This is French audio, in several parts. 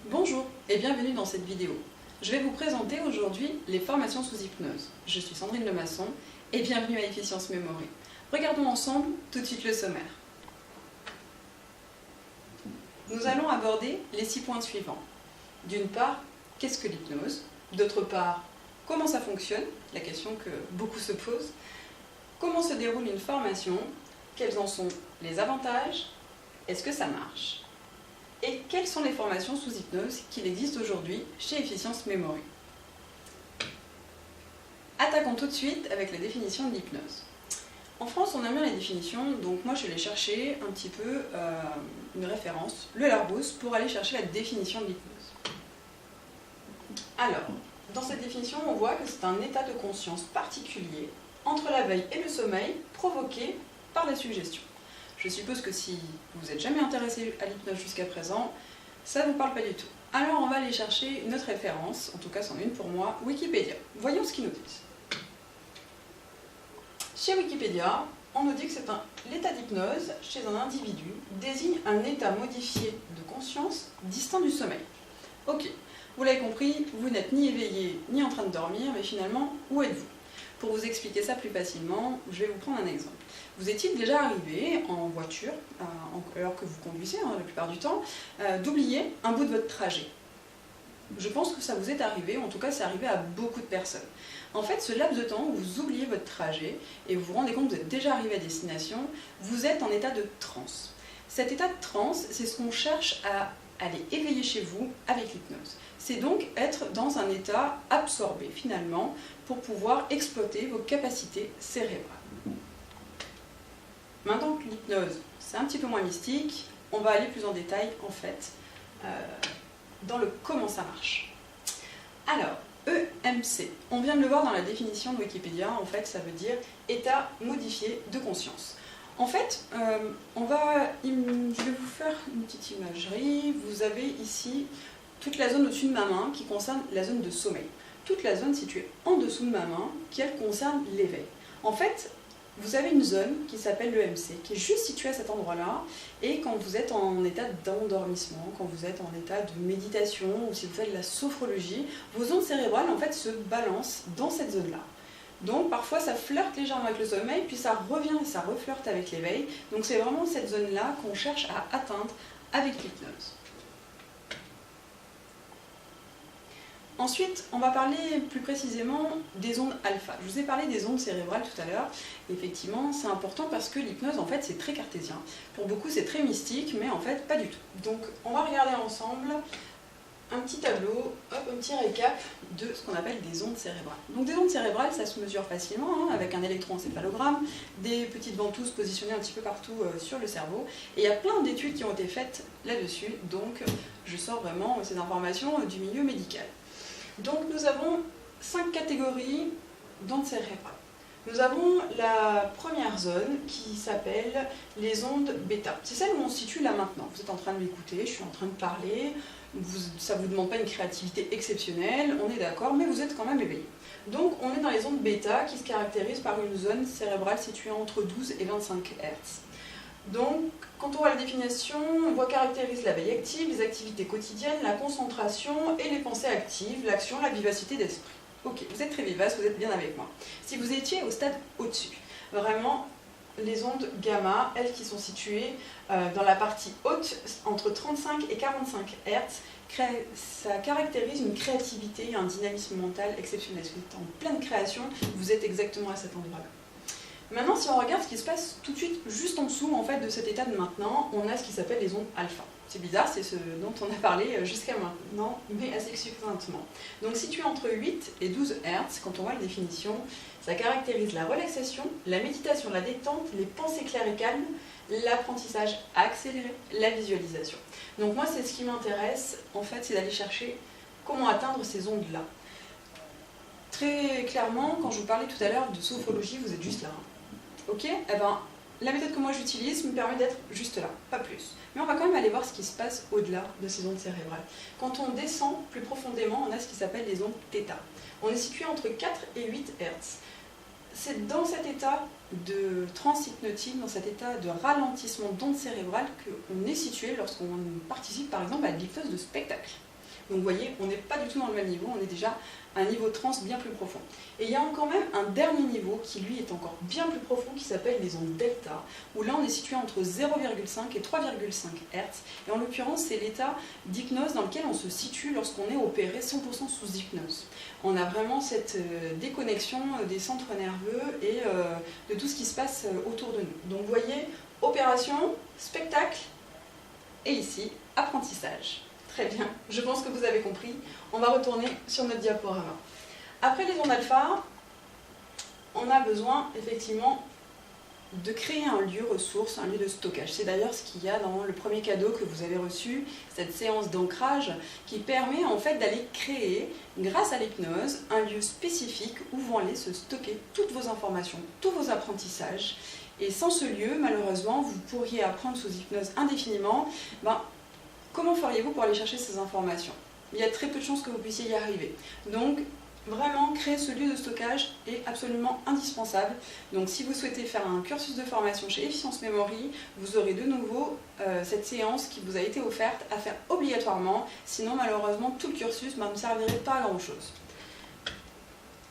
Bonjour et bienvenue dans cette vidéo. Je vais vous présenter aujourd'hui les formations sous hypnose. Je suis Sandrine Lemasson et bienvenue à Efficience Memory. Regardons ensemble tout de suite le sommaire. Nous allons aborder les 6 points suivants. D'une part, qu'est-ce que l'hypnose? D'autre part, comment ça fonctionne? La question que beaucoup se posent. Comment se déroule une formation? Quels en sont les avantages? Est-ce que ça marche? Et quelles sont les formations sous hypnose qu'il existe aujourd'hui chez Efficience Memory? Attaquons tout de suite avec la définition de l'hypnose. En France, on aime bien les définitions, donc moi je vais aller chercher un petit peu une référence, le Larousse, pour aller chercher la définition de l'hypnose. Alors, dans cette définition, on voit que c'est un état de conscience particulier entre la veille et le sommeil provoqué par la suggestion. Je suppose que si vous n'êtes jamais intéressé à l'hypnose jusqu'à présent, ça ne vous parle pas du tout. Alors on va aller chercher une autre référence, en tout cas c'en est une pour moi, Wikipédia. Voyons ce qu'ils nous disent. Chez Wikipédia, on nous dit que l'état d'hypnose chez un individu désigne un état modifié de conscience distinct du sommeil. Ok, vous l'avez compris, vous n'êtes ni éveillé ni en train de dormir, mais finalement, où êtes-vous? Pour vous expliquer ça plus facilement, je vais vous prendre un exemple. Vous est-il déjà arrivé en voiture, alors que vous conduisez la plupart du temps, d'oublier un bout de votre trajet? Je pense que ça vous est arrivé, en tout cas c'est arrivé à beaucoup de personnes. En fait, ce laps de temps où vous oubliez votre trajet et vous vous rendez compte que vous êtes déjà arrivé à destination, vous êtes en état de transe. Cet état de transe, c'est ce qu'on cherche à aller éveiller chez vous avec l'hypnose. C'est donc être dans un état absorbé finalement pour pouvoir exploiter vos capacités cérébrales. Maintenant que l'hypnose, c'est un petit peu moins mystique, on va aller plus en détail en fait dans le comment ça marche. Alors, EMC, on vient de le voir dans la définition de Wikipédia, en fait ça veut dire état modifié de conscience. En fait, je vais vous faire une petite imagerie. Vous avez ici toute la zone au-dessus de ma main qui concerne la zone de sommeil. Toute la zone située en dessous de ma main qui, elle, concerne l'éveil. En fait, vous avez une zone qui s'appelle l'EMC, qui est juste située à cet endroit-là, et quand vous êtes en état d'endormissement, quand vous êtes en état de méditation, ou si vous faites de la sophrologie, vos ondes cérébrales, en fait, se balancent dans cette zone-là. Donc parfois ça flirte légèrement avec le sommeil, puis ça revient et ça reflirte avec l'éveil. Donc c'est vraiment cette zone-là qu'on cherche à atteindre avec l'hypnose. Ensuite, on va parler plus précisément des ondes alpha. Je vous ai parlé des ondes cérébrales tout à l'heure. Effectivement, c'est important parce que l'hypnose, en fait, c'est très cartésien. Pour beaucoup, c'est très mystique, mais en fait, pas du tout. Donc, on va regarder ensemble un petit tableau, un petit récap de ce qu'on appelle des ondes cérébrales. Donc des ondes cérébrales, ça se mesure facilement avec un électroencéphalogramme, des petites ventouses positionnées un petit peu partout sur le cerveau. Et il y a plein d'études qui ont été faites là-dessus, donc je sors vraiment ces informations du milieu médical. Donc nous avons 5 catégories d'ondes cérébrales. Nous avons la première zone qui s'appelle les ondes bêta. C'est celle où on se situe là maintenant. Vous êtes en train de m'écouter, je suis en train de parler, ça ne vous demande pas une créativité exceptionnelle, on est d'accord, mais vous êtes quand même éveillé. Donc on est dans les ondes bêta qui se caractérisent par une zone cérébrale située entre 12 et 25 Hz. Donc quand on voit la définition, on voit caractérise la veille active, les activités quotidiennes, la concentration et les pensées actives, l'action, la vivacité d'esprit. Ok, vous êtes très vivace, vous êtes bien avec moi. Si vous étiez au stade au-dessus, vraiment, les ondes gamma, elles qui sont situées dans la partie haute, entre 35 et 45 Hz, ça caractérise une créativité et un dynamisme mental exceptionnel. Vous êtes en pleine création, vous êtes exactement à cet endroit-là. Maintenant, si on regarde ce qui se passe tout de suite, juste en dessous en fait, de cet état de maintenant, on a ce qui s'appelle les ondes alpha. C'est bizarre, c'est ce dont on a parlé jusqu'à maintenant, mais assez succinctement. Donc situé entre 8 et 12 Hz, quand on voit la définition, ça caractérise la relaxation, la méditation, la détente, les pensées claires et calmes, l'apprentissage accéléré, la visualisation. Donc moi, c'est ce qui m'intéresse, en fait, c'est d'aller chercher comment atteindre ces ondes-là. Très clairement, quand je vous parlais tout à l'heure de sophrologie, vous êtes juste là. Ok? Eh ben, la méthode que moi j'utilise me permet d'être juste là, pas plus. Mais on va quand même aller voir ce qui se passe au-delà de ces ondes cérébrales. Quand on descend plus profondément, on a ce qui s'appelle les ondes θ. On est situé entre 4 et 8 Hz. C'est dans cet état de transe hypnotique, dans cet état de ralentissement d'ondes cérébrales qu'on est situé lorsqu'on participe par exemple à de l'hypnose de spectacle. Donc vous voyez, on n'est pas du tout dans le même niveau, on est déjà à un niveau de transe bien plus profond. Et il y a quand même un dernier niveau qui lui est encore bien plus profond, qui s'appelle les ondes delta, où là on est situé entre 0,5 et 3,5 Hz. Et en l'occurrence, c'est l'état d'hypnose dans lequel on se situe lorsqu'on est opéré 100% sous hypnose. On a vraiment cette déconnexion des centres nerveux et de tout ce qui se passe autour de nous. Donc vous voyez, opération, spectacle, et ici, apprentissage. Très bien, je pense que vous avez compris. On va retourner sur notre diaporama. Après les ondes alpha, on a besoin effectivement de créer un lieu ressource, un lieu de stockage. C'est d'ailleurs ce qu'il y a dans le premier cadeau que vous avez reçu, cette séance d'ancrage qui permet en fait d'aller créer, grâce à l'hypnose, un lieu spécifique où vont aller se stocker toutes vos informations, tous vos apprentissages. Et sans ce lieu, malheureusement, vous pourriez apprendre sous hypnose indéfiniment. Comment feriez-vous pour aller chercher ces informations? Il y a très peu de chances que vous puissiez y arriver. Donc, vraiment, créer ce lieu de stockage est absolument indispensable. Donc, si vous souhaitez faire un cursus de formation chez Efficience Memory, vous aurez de nouveau cette séance qui vous a été offerte à faire obligatoirement. Sinon, malheureusement, tout le cursus ne servirait pas à grand-chose.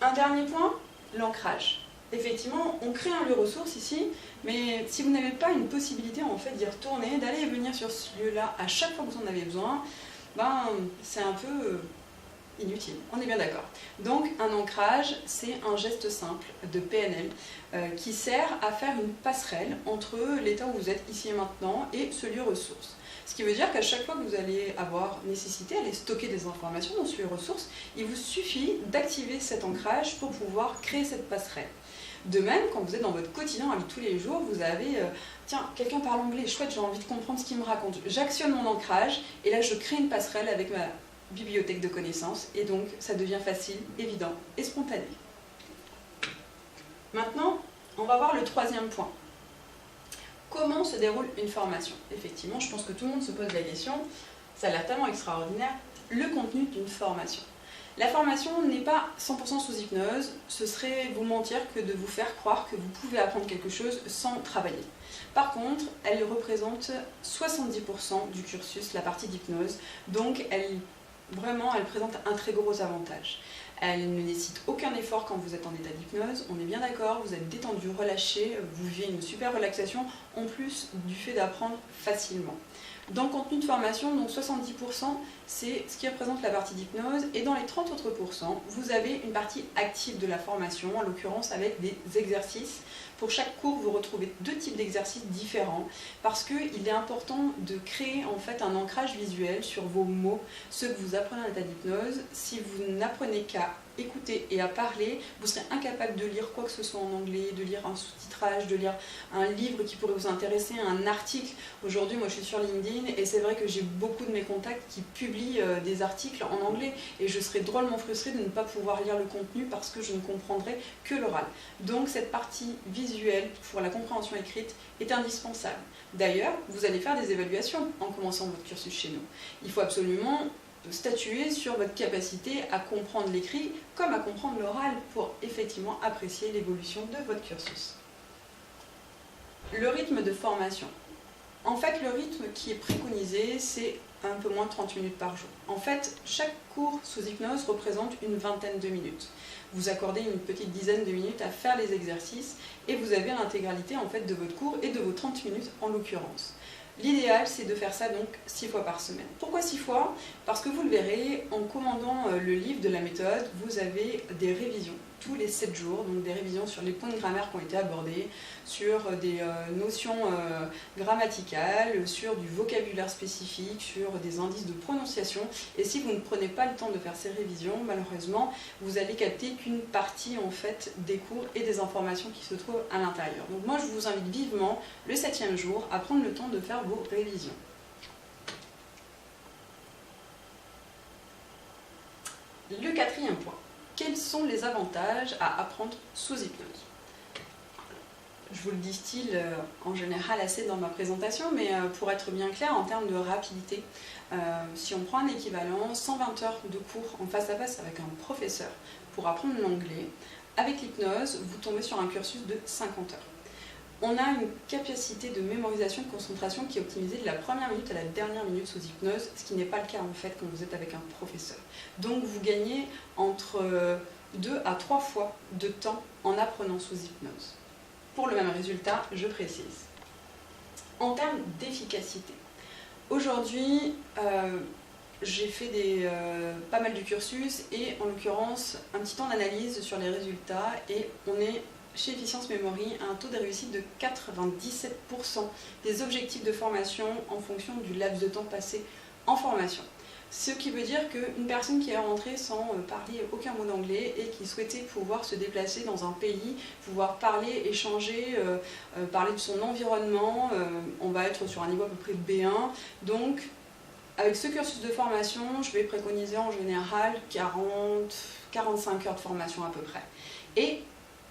Un dernier point, l'ancrage. Effectivement, on crée un lieu ressource ici, mais si vous n'avez pas une possibilité en fait d'y retourner, d'aller et venir sur ce lieu-là à chaque fois que vous en avez besoin, c'est un peu inutile, on est bien d'accord. Donc un ancrage, c'est un geste simple de PNL qui sert à faire une passerelle entre l'état où vous êtes ici et maintenant et ce lieu ressource. Ce qui veut dire qu'à chaque fois que vous allez avoir nécessité d'aller stocker des informations dans ce lieu ressource, il vous suffit d'activer cet ancrage pour pouvoir créer cette passerelle. De même, quand vous êtes dans votre quotidien, dans la vie de tous les jours, vous avez tiens, quelqu'un parle anglais, chouette, j'ai envie de comprendre ce qu'il me raconte. J'actionne mon ancrage et là je crée une passerelle avec ma bibliothèque de connaissances et donc ça devient facile, évident et spontané. Maintenant, on va voir le troisième point. Comment se déroule une formation? Effectivement, je pense que tout le monde se pose la question, ça a l'air tellement extraordinaire, le contenu d'une formation. La formation n'est pas 100% sous hypnose, ce serait vous mentir que de vous faire croire que vous pouvez apprendre quelque chose sans travailler. Par contre, elle représente 70% du cursus, la partie d'hypnose, donc elle présente un très gros avantage. Elle ne nécessite aucun effort quand vous êtes en état d'hypnose, on est bien d'accord, vous êtes détendu, relâché, vous vivez une super relaxation, en plus du fait d'apprendre facilement. Dans le contenu de formation, donc 70%, c'est ce qui représente la partie d'hypnose, et dans les 30 autres pourcents, vous avez une partie active de la formation, en l'occurrence avec des exercices. Pour chaque cours, vous retrouvez deux types d'exercices différents, parce qu'il est important de créer en fait un ancrage visuel sur vos mots, ceux que vous apprenez en état d'hypnose. Si vous n'apprenez qu'à écouter et à parler, vous serez incapable de lire quoi que ce soit en anglais, de lire un sous-titrage, de lire un livre qui pourrait vous intéresser, un article. Aujourd'hui, moi je suis sur LinkedIn et c'est vrai que j'ai beaucoup de mes contacts qui publient des articles en anglais et je serais drôlement frustrée de ne pas pouvoir lire le contenu parce que je ne comprendrai que l'oral. Donc cette partie visuelle pour la compréhension écrite est indispensable. D'ailleurs, vous allez faire des évaluations en commençant votre cursus chez nous. Il faut absolument statuer sur votre capacité à comprendre l'écrit comme à comprendre l'oral pour effectivement apprécier l'évolution de votre cursus. Le rythme de formation. En fait, le rythme qui est préconisé, c'est un peu moins de 30 minutes par jour. En fait, chaque cours sous hypnose représente une vingtaine de minutes. Vous accordez une petite dizaine de minutes à faire les exercices et vous avez l'intégralité en fait de votre cours et de vos 30 minutes en l'occurrence. L'idéal, c'est de faire ça donc 6 fois par semaine. Pourquoi 6 fois? Parce que vous le verrez, en commandant le livre de la méthode, vous avez des révisions tous les 7 jours, donc des révisions sur les points de grammaire qui ont été abordés, sur des notions grammaticales, sur du vocabulaire spécifique, sur des indices de prononciation. Et si vous ne prenez pas le temps de faire ces révisions, malheureusement, vous allez capter qu'une partie en fait des cours et des informations qui se trouvent à l'intérieur. Donc moi, je vous invite vivement, le 7e jour, à prendre le temps de faire vos révisions. Le 4e point. Quels sont les avantages à apprendre sous hypnose? Je vous le distille en général assez dans ma présentation, mais pour être bien clair, en termes de rapidité, si on prend un équivalent, 120 heures de cours en face à face avec un professeur pour apprendre l'anglais, avec l'hypnose, vous tombez sur un cursus de 50 heures. On a une capacité de mémorisation, de concentration qui est optimisée de la première minute à la dernière minute sous hypnose, ce qui n'est pas le cas en fait quand vous êtes avec un professeur. Donc vous gagnez entre 2 à 3 fois de temps en apprenant sous hypnose. Pour le même résultat, je précise. En termes d'efficacité, aujourd'hui, j'ai fait pas mal de cursus et en l'occurrence un petit temps d'analyse sur les résultats et on est chez Efficience Memory à un taux de réussite de 97% des objectifs de formation en fonction du laps de temps passé en formation. Ce qui veut dire qu'une personne qui est rentrée sans parler aucun mot d'anglais et qui souhaitait pouvoir se déplacer dans un pays, pouvoir parler, échanger, parler de son environnement, on va être sur un niveau à peu près B1. Donc, avec ce cursus de formation, je vais préconiser en général 40-45 heures de formation à peu près. Et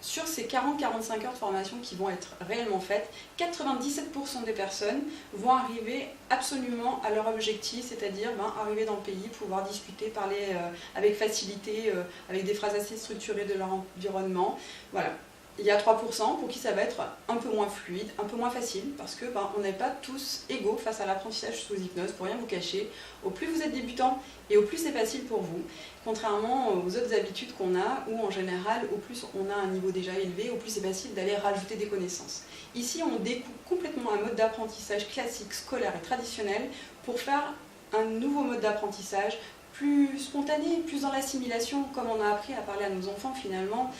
sur ces 40-45 heures de formation qui vont être réellement faites, 97% des personnes vont arriver absolument à leur objectif, c'est-à-dire arriver dans le pays, pouvoir discuter, parler avec facilité, avec des phrases assez structurées de leur environnement. Voilà. Il y a 3% pour qui ça va être un peu moins fluide, un peu moins facile, parce que on n'est pas tous égaux face à l'apprentissage sous hypnose, pour rien vous cacher. Au plus vous êtes débutant et au plus c'est facile pour vous, contrairement aux autres habitudes qu'on a, où en général, au plus on a un niveau déjà élevé, au plus c'est facile d'aller rajouter des connaissances. Ici, on découpe complètement un mode d'apprentissage classique, scolaire et traditionnel pour faire un nouveau mode d'apprentissage plus spontané, plus dans l'assimilation, comme on a appris à parler à nos enfants finalement.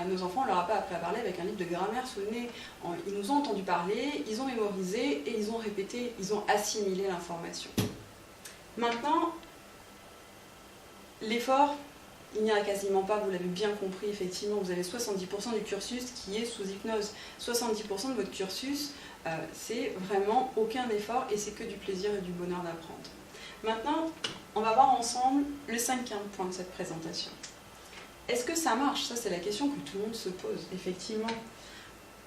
Nos enfants, on ne leur a pas appris à parler avec un livre de grammaire sous le nez. Ils nous ont entendu parler, ils ont mémorisé et ils ont répété, ils ont assimilé l'information. Maintenant, l'effort, il n'y a quasiment pas, vous l'avez bien compris, effectivement, vous avez 70% du cursus qui est sous hypnose. 70% de votre cursus, c'est vraiment aucun effort et c'est que du plaisir et du bonheur d'apprendre. Maintenant, on va voir ensemble le 5e point de cette présentation. Est-ce que ça marche? Ça, c'est la question que tout le monde se pose, effectivement.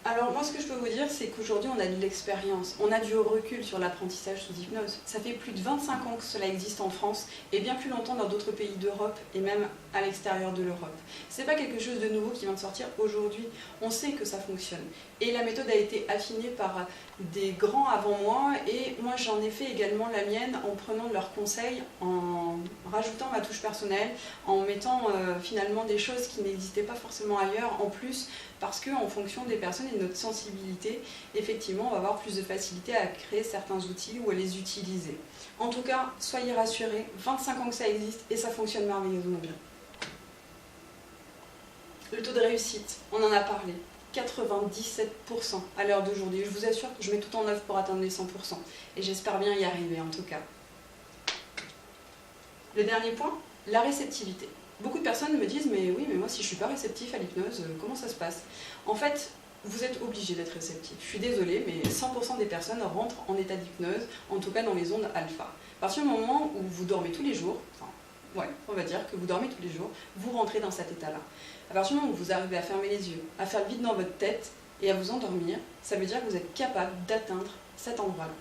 Alors, moi, ce que je peux vous dire, c'est qu'aujourd'hui, on a de l'expérience, on a du recul sur l'apprentissage sous hypnose. Ça fait plus de 25 ans que cela existe en France, et bien plus longtemps dans d'autres pays d'Europe, et même à l'extérieur de l'Europe. C'est pas quelque chose de nouveau qui vient de sortir aujourd'hui, on sait que ça fonctionne. Et la méthode a été affinée par des grands avant moi, et moi j'en ai fait également la mienne en prenant de leurs conseils, en rajoutant ma touche personnelle, en mettant finalement des choses qui n'existaient pas forcément ailleurs, en plus, parce qu'en fonction des personnes et de notre sensibilité, effectivement, on va avoir plus de facilité à créer certains outils ou à les utiliser. En tout cas, soyez rassurés, 25 ans que ça existe et ça fonctionne merveilleusement bien. Le taux de réussite, on en a parlé, 97% à l'heure d'aujourd'hui. Je vous assure que je mets tout en œuvre pour atteindre les 100%. Et j'espère bien y arriver en tout cas. Le dernier point, la réceptivité. Beaucoup de personnes me disent « mais oui, mais moi si je ne suis pas réceptif à l'hypnose, comment ça se passe ?» En fait, vous êtes obligé d'être réceptif. Je suis désolée, mais 100% des personnes rentrent en état d'hypnose, en tout cas dans les ondes alpha. À partir du moment où vous dormez tous les jours, on va dire que vous dormez tous les jours, vous rentrez dans cet état-là. À partir du moment où vous arrivez à fermer les yeux, à faire le vide dans votre tête et à vous endormir, ça veut dire que vous êtes capable d'atteindre cet endroit-là.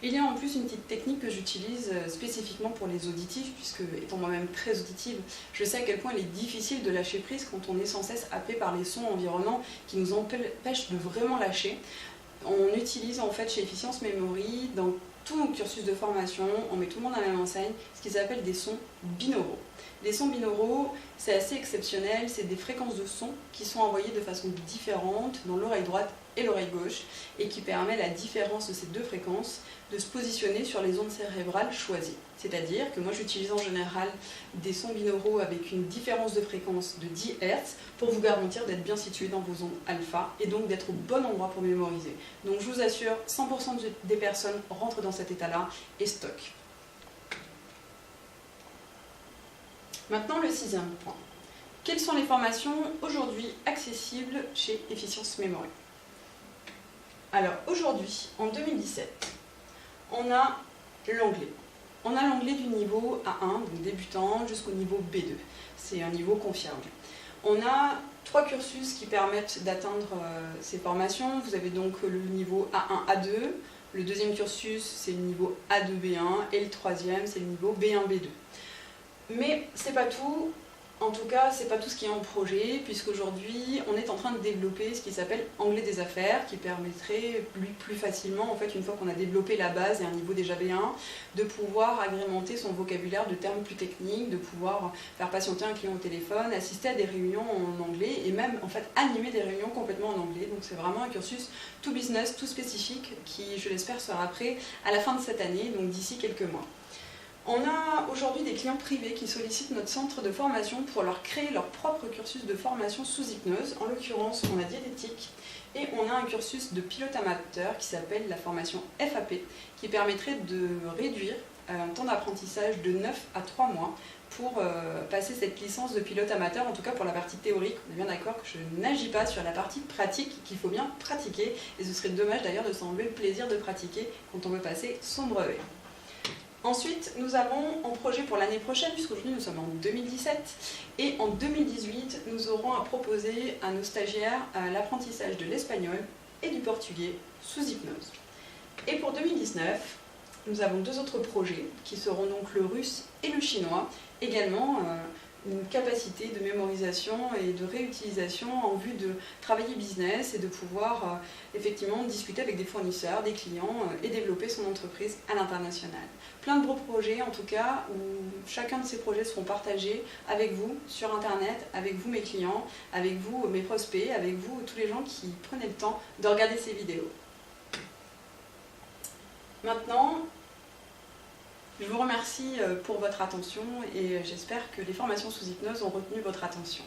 Il y a en plus une petite technique que j'utilise spécifiquement pour les auditifs, puisque étant moi-même très auditive, je sais à quel point il est difficile de lâcher prise quand on est sans cesse happé par les sons environnants qui nous empêchent de vraiment lâcher. On utilise en fait chez Efficience Memory, dans tout nos cursus de formation, on met tout le monde à la même enseigne, ce qu'ils appellent des sons binauraux. Les sons binauraux, c'est assez exceptionnel, c'est des fréquences de son qui sont envoyées de façon différente dans l'oreille droite et l'oreille gauche, et qui permet la différence de ces deux fréquences de se positionner sur les ondes cérébrales choisies. C'est-à-dire que moi j'utilise en général des sons binauraux avec une différence de fréquence de 10 Hz pour vous garantir d'être bien situé dans vos ondes alpha et donc d'être au bon endroit pour mémoriser. Donc je vous assure, 100% des personnes rentrent dans cet état-là et stockent. Maintenant le 6e point. Quelles sont les formations aujourd'hui accessibles chez Efficience Memory? Alors aujourd'hui, en 2017, on a l'anglais. On a l'anglais du niveau A1, donc débutant, jusqu'au niveau B2. C'est un niveau confirmé. On a 3 cursus qui permettent d'atteindre ces formations. Vous avez donc le niveau A1, A2. Le 2e cursus, c'est le niveau A2, B1. Et le 3e, c'est le niveau B1, B2. Mais c'est pas tout. En tout cas, c'est pas tout ce qui est en projet, puisqu'aujourd'hui, on est en train de développer ce qui s'appelle Anglais des affaires, qui permettrait plus facilement, en fait, une fois qu'on a développé la base et un niveau déjà B1, de pouvoir agrémenter son vocabulaire de termes plus techniques, de pouvoir faire patienter un client au téléphone, assister à des réunions en anglais, et même, en fait, animer des réunions complètement en anglais. Donc c'est vraiment un cursus tout business, tout spécifique, qui, je l'espère, sera prêt à la fin de cette année, donc d'ici quelques mois. On a aujourd'hui des clients privés qui sollicitent notre centre de formation pour leur créer leur propre cursus de formation sous hypnose. En l'occurrence, on a diététique et on a un cursus de pilote amateur qui s'appelle la formation FAP, qui permettrait de réduire un temps d'apprentissage de 9 à 3 mois pour passer cette licence de pilote amateur, en tout cas pour la partie théorique. On est bien d'accord que je n'agis pas sur la partie pratique, qu'il faut bien pratiquer, et ce serait dommage d'ailleurs de s'enlever le plaisir de pratiquer quand on veut passer son brevet. Ensuite, nous avons en projet pour l'année prochaine, puisqu'aujourd'hui nous sommes en 2017, et en 2018, nous aurons à proposer à nos stagiaires l'apprentissage de l'espagnol et du portugais sous hypnose. Et pour 2019, nous avons 2 autres projets, qui seront donc le russe et le chinois, également une capacité de mémorisation et de réutilisation en vue de travailler business et de pouvoir effectivement discuter avec des fournisseurs, des clients et développer son entreprise à l'international. Plein de beaux projets en tout cas, où chacun de ces projets seront partagés avec vous sur internet, avec vous mes clients, avec vous mes prospects, avec vous tous les gens qui prenaient le temps de regarder ces vidéos. Maintenant, je vous remercie pour votre attention et j'espère que les formations sous hypnose ont retenu votre attention.